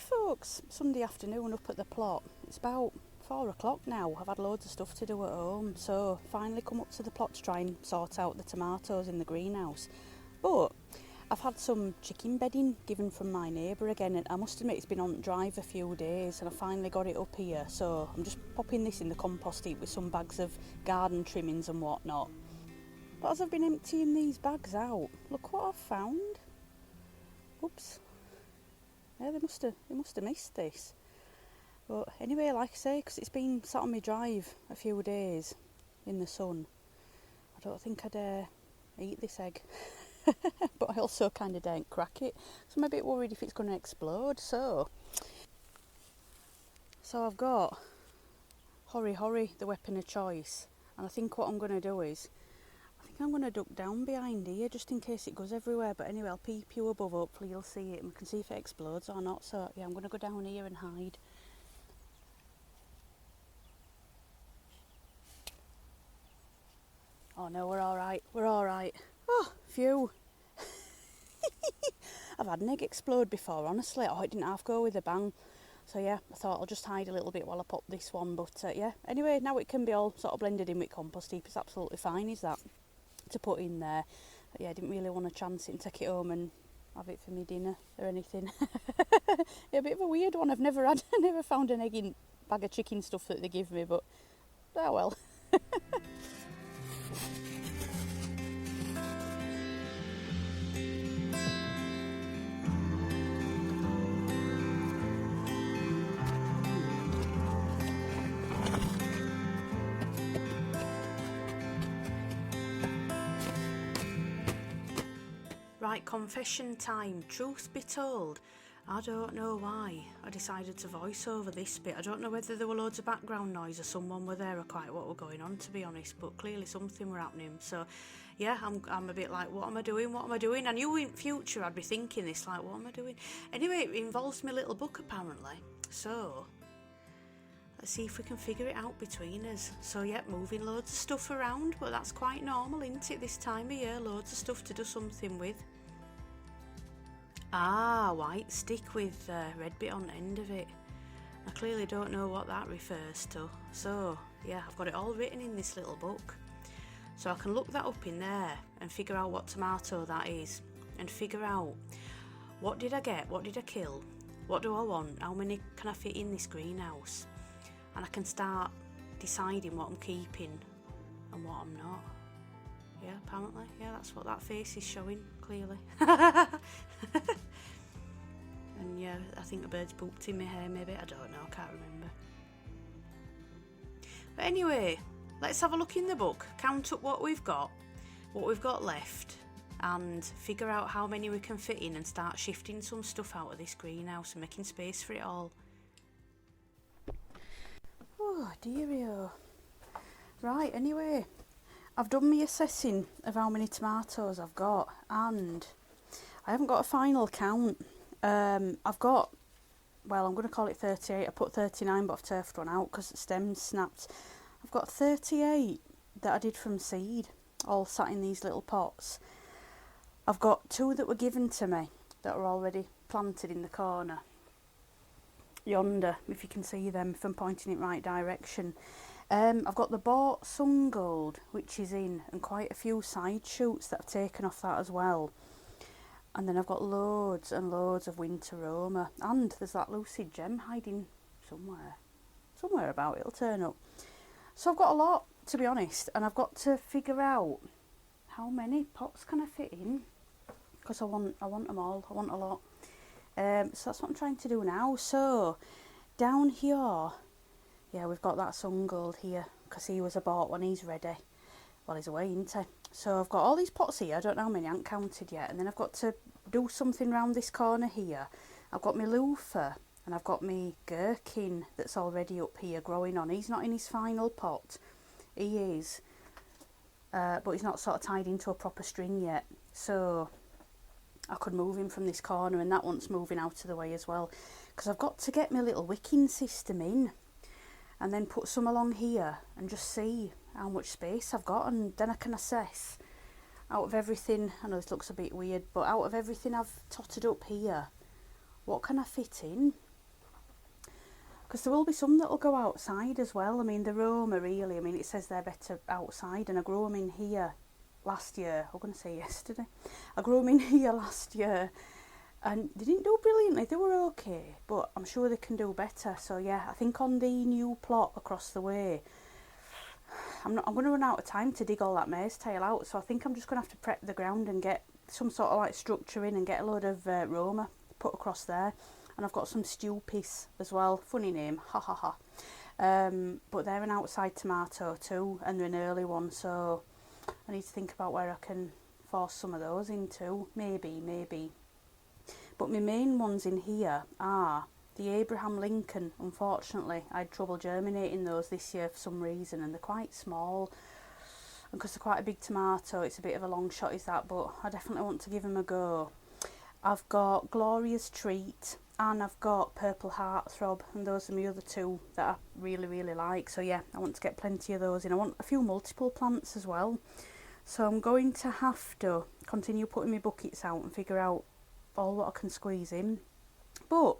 folks, Sunday afternoon up at the plot. It's about 4 o'clock now. I've had loads of stuff to do at home, so finally come up to the plot to try and sort out the tomatoes in the greenhouse. But I've had some chicken bedding given from my neighbour again, and I must admit it's been on drive a few days and I finally got it up here, so I'm just popping this in the compost heap with some bags of garden trimmings and whatnot. But as I've been emptying these bags out, look what I've found. Oops. Yeah, they must have missed this. But anyway, like I say, because it's been sat on my drive a few days in the sun, I don't think I'd eat this egg. But I also kind of daren't crack it, so I'm a bit worried if it's going to explode. So I've got Hori, the weapon of choice, and I think what I'm going to do is, I'm going to duck down behind here just in case it goes everywhere. But anyway, I'll peep you above, hopefully you'll see it and we can see if it explodes or not. So yeah, I'm going to go down here and hide. Oh no, we're alright, Oh, phew. I've had an egg explode before, honestly. Oh, it didn't half go with a bang. So yeah, I thought I'll just hide a little bit while I pop this one. But yeah, anyway, now it can be all sort of blended in with compost heap. It's absolutely fine, is that, to put in there. But yeah, I didn't really want to chance it and take it home and have it for me dinner or anything. Yeah, a bit of a weird one. I've never found an egg in bag of chicken stuff that they give me, but oh well. Right, confession time. Truth be told, I don't know why I decided to voice over this bit. I don't know whether there were loads of background noise or someone were there or quite what were going on, to be honest, but clearly something were happening. So yeah, I'm a bit like, what am I doing? I knew in future I'd be thinking this, like, what am I doing? Anyway, it involves my little book apparently, so let's see if we can figure it out between us. So yeah, moving loads of stuff around, but that's quite normal, isn't it, this time of year? Loads of stuff to do something with. Ah, white stick with red bit on the end of it. I clearly don't know what that refers to. So yeah, I've got it all written in this little book. So I can look that up in there and figure out what tomato that is. And figure out, what did I get, what did I kill, what do I want, how many can I fit in this greenhouse. And I can start deciding what I'm keeping and what I'm not. Yeah, apparently. Yeah, that's what that face is showing, clearly. And yeah, I think a bird's pooped in my hair, maybe. I don't know, I can't remember. But anyway, let's have a look in the book, count up what we've got left, and figure out how many we can fit in and start shifting some stuff out of this greenhouse and making space for it all. Oh, dearie-o. Right, anyway, I've done my assessing of how many tomatoes I've got, and I haven't got a final count. I've got, well, I'm going to call it 38. I put 39, but I've turfed one out because the stem's snapped. I've got 38 that I did from seed, all sat in these little pots. I've got 2 that were given to me that are already planted in the corner yonder, if you can see them, if I'm pointing it right direction. I've got the bought sun gold, which is in, and quite a few side shoots that I've taken off that as well. And then I've got loads and loads of winter Roma, and there's that lucid gem hiding somewhere about, it'll turn up. So I've got a lot, to be honest, and I've got to figure out how many pots can I fit in, because I want them all, I want a lot. So that's what I'm trying to do now. So down here, yeah, we've got that sun gold here, because he was a bought one, he's ready. Well, he's away, isn't he? So I've got all these pots here, I don't know how many, I haven't counted yet. And then I've got to do something round this corner here. I've got my loofah, and I've got my gherkin that's already up here growing on. He's not in his final pot, he is, but he's not sort of tied into a proper string yet. So I could move him from this corner, and that one's moving out of the way as well. Because I've got to get my little wicking system in, and then put some along here and just see how much space I've got, and then I can assess out of everything. I know this looks a bit weird, but out of everything I've totted up here, what can I fit in? Because there will be some that will go outside as well. I mean, the Roma really, I mean, it says they're better outside, and I grew them in here last year. I'm going to say yesterday. I grew them in here last year, and they didn't do brilliantly. They were okay, but I'm sure they can do better. So yeah, I think on the new plot across the way, I'm going to run out of time to dig all that maize tail out. So I think I'm just going to have to prep the ground and get some sort of like structure in and get a load of Roma put across there. And I've got some stew piss as well. Funny name, ha ha ha. But they're an outside tomato too, and they're an early one, so I need to think about where I can force some of those into. Maybe. But my main ones in here are the Abraham Lincoln. Unfortunately, I had trouble germinating those this year for some reason, and they're quite small. And because they're quite a big tomato, it's a bit of a long shot is that, but I definitely want to give them a go. I've got Gloria's Treat, and I've got Purple Heartthrob, and those are my other two that I really like. So yeah, I want to get plenty of those in. I want a few multiple plants as well. So I'm going to have to continue putting my buckets out and figure out all what I can squeeze in. But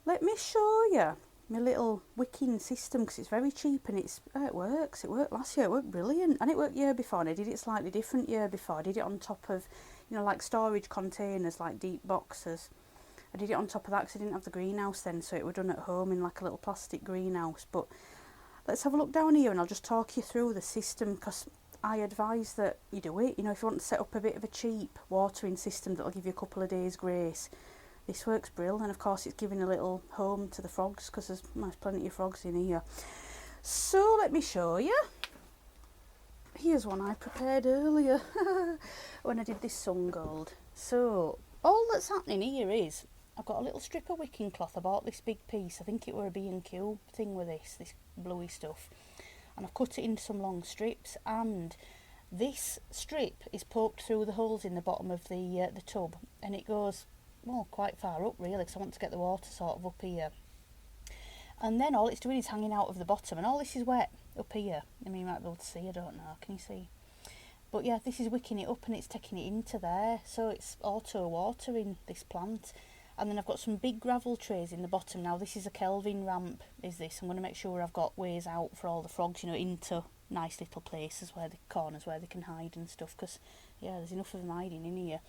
let me show you my little wicking system, because it's very cheap and it works. It worked last year, it worked brilliant, and it worked year before, and I did it slightly different year before. I did it on top of, you know, like storage containers, like deep boxes. I did it on top of that because I didn't have the greenhouse then, so it was done at home in like a little plastic greenhouse. But let's have a look down here and I'll just talk you through the system, because I advise that you do it. You know, if you want to set up a bit of a cheap watering system that'll give you a couple of days grace, this works brilliant. And of course it's giving a little home to the frogs, because there's plenty of frogs in here. So let me show you. Here's one I prepared earlier when I did this sun gold. So all that's happening here is I've got a little strip of wicking cloth. I bought this big piece. I think it were a B&Q thing with this bluey stuff. And I've cut it into some long strips, and this strip is poked through the holes in the bottom of the tub, and it goes, well, quite far up really, because I want to get the water sort of up here. And then all it's doing is hanging out of the bottom, and all this is wet up here. I mean, you might be able to see, I don't know, can you see? But yeah, this is wicking it up and it's taking it into there, so it's auto watering this plant. And then I've got some big gravel trays in the bottom. Now this is a Kelvin ramp, is this. I'm going to make sure I've got ways out for all the frogs, you know, into nice little places where the corners where they can hide and stuff, because yeah, there's enough of them hiding in here.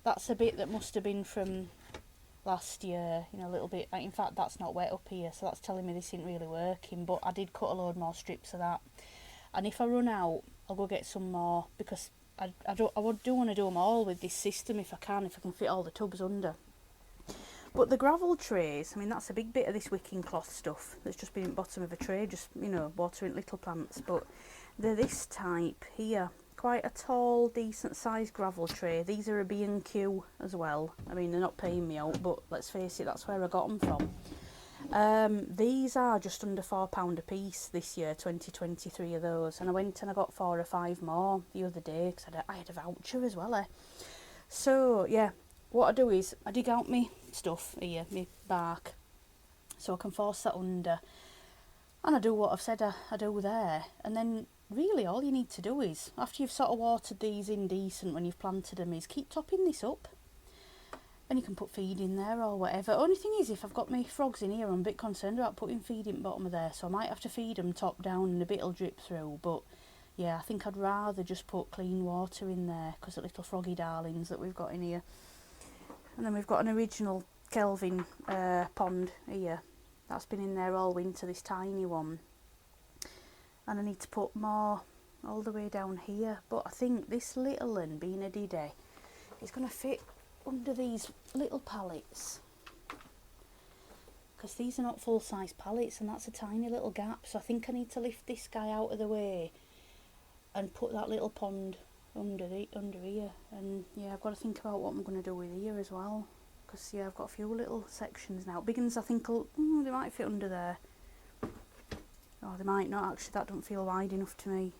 That's a bit that must have been from last year, you know, a little bit. In fact, that's not wet up here, so that's telling me this isn't really working, but I did cut a load more strips of that. And if I run out, I'll go get some more, because I do want to do them all with this system if I can fit all the tubs under. But the gravel trays, I mean, that's a big bit of this wicking cloth stuff that's just been in the bottom of a tray, just, you know, watering little plants. But they're this type here, quite a tall, decent sized gravel tray. These are a B&Q as well. I mean, they're not paying me out, but let's face it, that's where I got them from. These are just under £4 a piece this year, 2023 of those. And I went and I got 4 or 5 more the other day, because I had a voucher as well. So, yeah. What I do is I dig out my stuff here, my bark, so I can force that under, and I do what I've said I do there. And then really all you need to do is, after you've sort of watered these in decent when you've planted them, is keep topping this up, and you can put feed in there or whatever. Only thing is, if I've got my frogs in here, I'm a bit concerned about putting feed in the bottom of there, so I might have to feed them top down and a bit will drip through. But yeah, I think I'd rather just put clean water in there, because the little froggy darlings that we've got in here. And then we've got an original Kelvin pond here. That's been in there all winter, this tiny one. And I need to put more all the way down here. But I think this little one, being a diddy, is going to fit under these little pallets. Because these are not full-size pallets, and that's a tiny little gap. So I think I need to lift this guy out of the way and put that little pond under here. And yeah, I've got to think about what I'm going to do with here as well, because yeah, I've got a few little sections now. Big ones I think they might fit under there. Oh, they might not actually. That don't feel wide enough to me.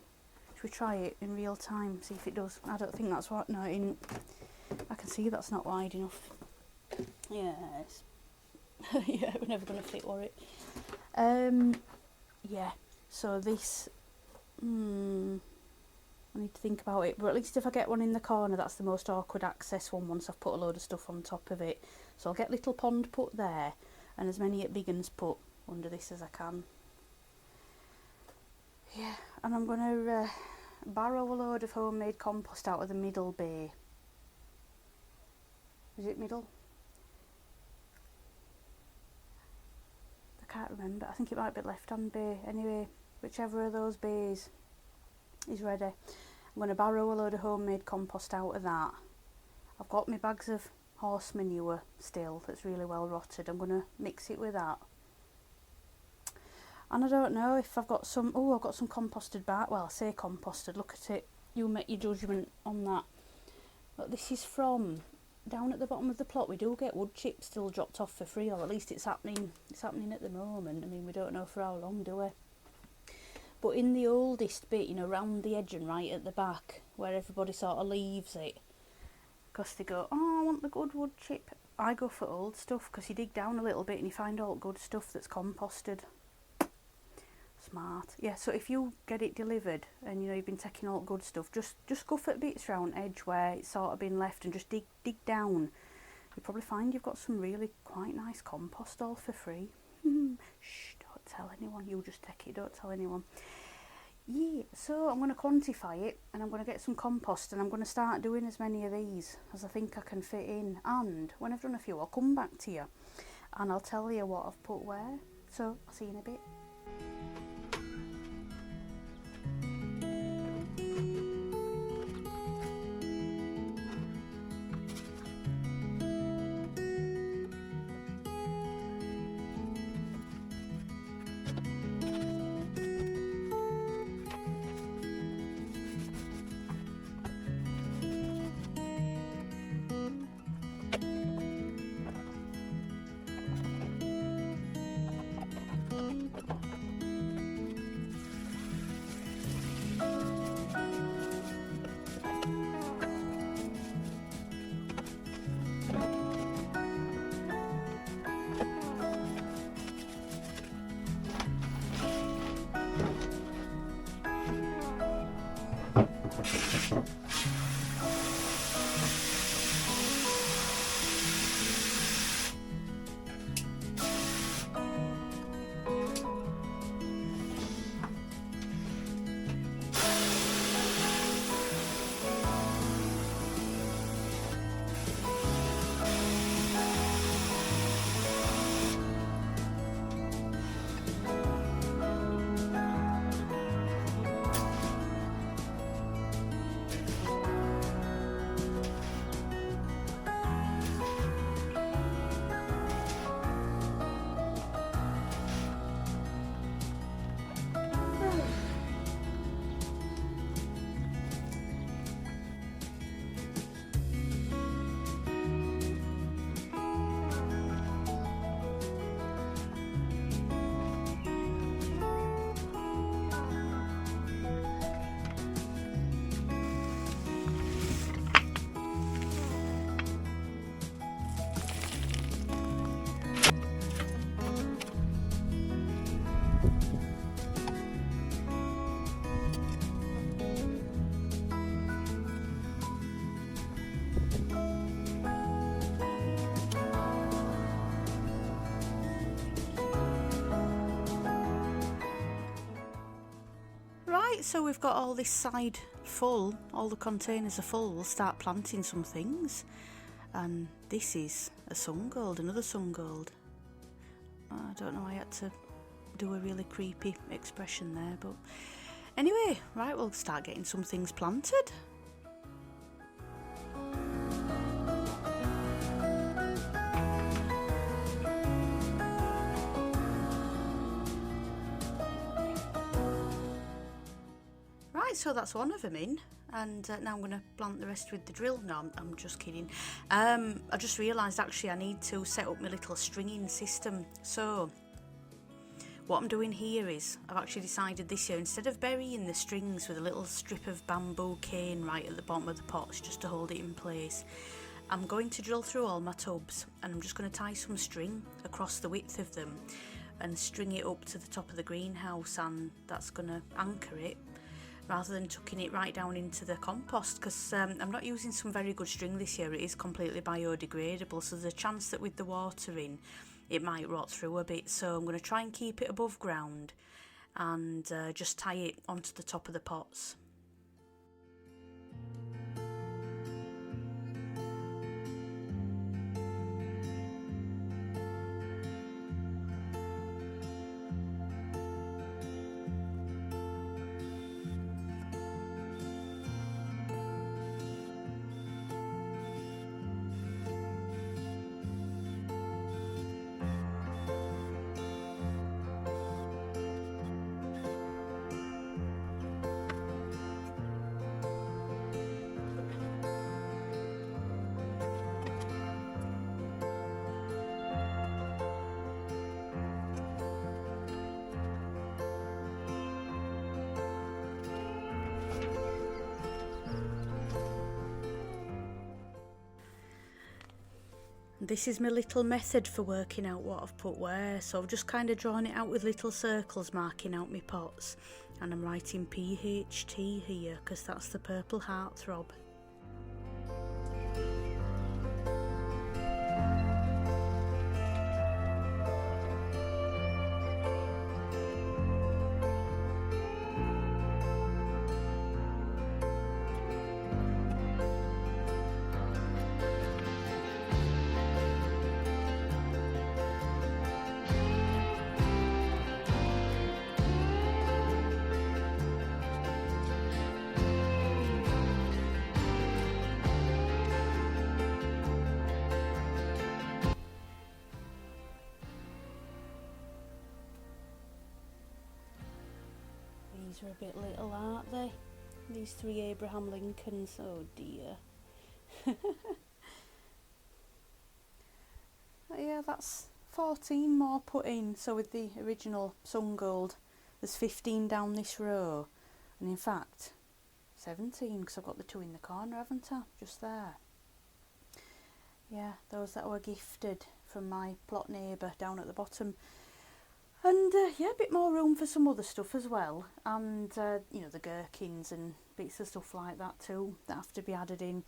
Should we try it in real time, see if it does? I don't think that's what. No, I can see that's not wide enough. Yes. Yeah, we're never going to fit, were it? Yeah, so this I need to think about it, but at least if I get one in the corner, that's the most awkward access one once I've put a load of stuff on top of it. So I'll get little pond put there, and as many at big uns put under this as I can. Yeah, and I'm going to borrow a load of homemade compost out of the middle bay. Is it middle? I can't remember. I think it might be left hand bay. Anyway, whichever of those bays is ready, I'm going to borrow a load of homemade compost out of that. I've got my bags of horse manure still that's really well rotted. I'm going to mix it with that. And I don't know if I've got some, I've got some composted bark. Well, I say composted, look at it. You make your judgment on that. But this is from down at the bottom of the plot. We do get wood chips still dropped off for free, or at least it's happening at the moment. I mean, we don't know for how long, do we? But in the oldest bit, you know, round the edge and right at the back, where everybody sort of leaves it, because they go, oh, I want the good wood chip. I go for old stuff, because you dig down a little bit and you find all good stuff that's composted. Smart. Yeah, so if you get it delivered and you know you've been taking all good stuff, just go for bits round edge where it's sort of been left and just dig down. You'll probably find you've got some really quite nice compost all for free. Shh, don't tell anyone. You just take it, don't tell anyone. Yeah, so I'm going to quantify it and I'm going to get some compost and I'm going to start doing as many of these as I think I can fit in, and when I've done a few I'll come back to you and I'll tell you what I've put where. So I'll see you in a bit. So we've got all this side full, all the containers are full. We'll start planting some things, and this is a sun gold, another sun gold. I don't know, I had to do a really creepy expression there, but anyway, right, we'll start getting some things planted. So that's one of them in, and now I'm going to plant the rest with the drill. No, I'm just kidding. I just realised actually I need to set up my little stringing system. So what I'm doing here is I've actually decided this year, instead of burying the strings with a little strip of bamboo cane right at the bottom of the pots just to hold it in place, I'm going to drill through all my tubs and I'm just going to tie some string across the width of them and string it up to the top of the greenhouse, and that's going to anchor it, rather than tucking it right down into the compost, because I'm not using some very good string this year. It is completely biodegradable, so there's a chance that with the water in it might rot through a bit. So I'm going to try and keep it above ground and just tie it onto the top of the pots. This is my little method for working out what I've put where, so I've just kind of drawn it out with little circles marking out my pots, and I'm writing PHT here because that's the purple heartthrob. These are a bit little, aren't they? These 3 Abraham Lincolns, oh dear. Yeah, that's 14 more put in. So with the original sun gold, there's 15 down this row. And in fact, 17, because I've got the 2 in the corner, haven't I? Just there. Yeah, those that were gifted from my plot neighbour down at the bottom. And yeah, a bit more room for some other stuff as well, and you know, the gherkins and bits of stuff like that too that have to be added in.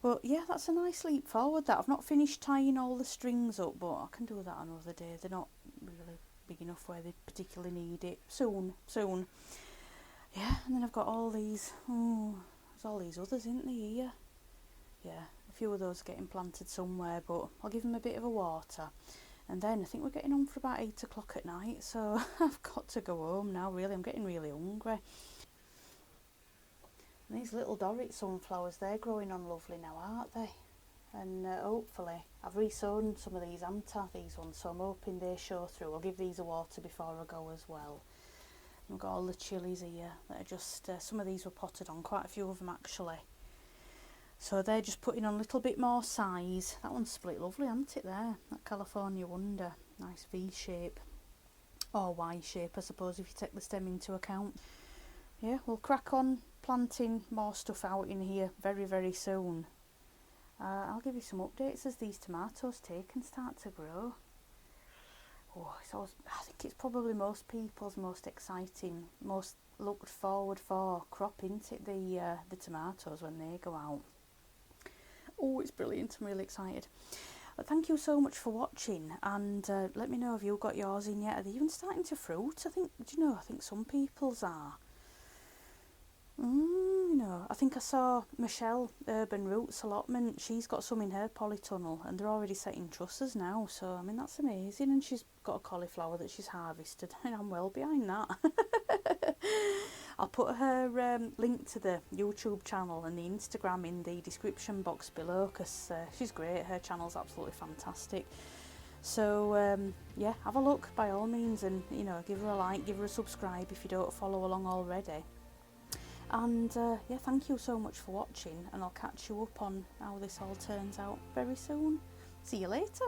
But yeah, that's a nice leap forward. That I've not finished tying all the strings up, but I can do that another day. They're not really big enough where they particularly need it. Soon. Yeah, and then I've got all these. Oh, there's all these others, isn't there, here? Yeah, a few of those getting planted somewhere, but I'll give them a bit of a water. And then I think we're getting on for about 8 o'clock at night, so I've got to go home now, really. I'm getting really hungry. And these little Dorrit sunflowers, they're growing on lovely now, aren't they? And hopefully, I've resown some of these these ones, so I'm hoping they show through. I'll give these a water before I go as well. And we've got all the chilies here that are just, some of these were potted on, quite a few of them actually. So they're just putting on a little bit more size. That one's split lovely, hasn't it there? That California Wonder. Nice V shape. Or Y shape, I suppose, if you take the stem into account. Yeah, we'll crack on planting more stuff out in here very, very soon. I'll give you some updates as these tomatoes take and start to grow. Oh, it's always, I think it's probably most people's most exciting, most looked forward for crop, isn't it? The tomatoes when they go out. Oh, it's brilliant. I'm really excited. Thank you so much for watching, and let me know if you've got yours in yet. Are they even starting to fruit? I think some people's are. You know, I think I saw Michelle, Urban Roots Allotment, she's got some in her polytunnel and they're already setting trusses now, so I mean that's amazing. And she's got a cauliflower that she's harvested and I'm well behind that. I'll put her link to the YouTube channel and the Instagram in the description box below, because she's great, her channel's absolutely fantastic. So yeah, have a look by all means, and you know, give her a like, give her a subscribe if you don't follow along already. And yeah, thank you so much for watching, and I'll catch you up on how this all turns out very soon. See you later.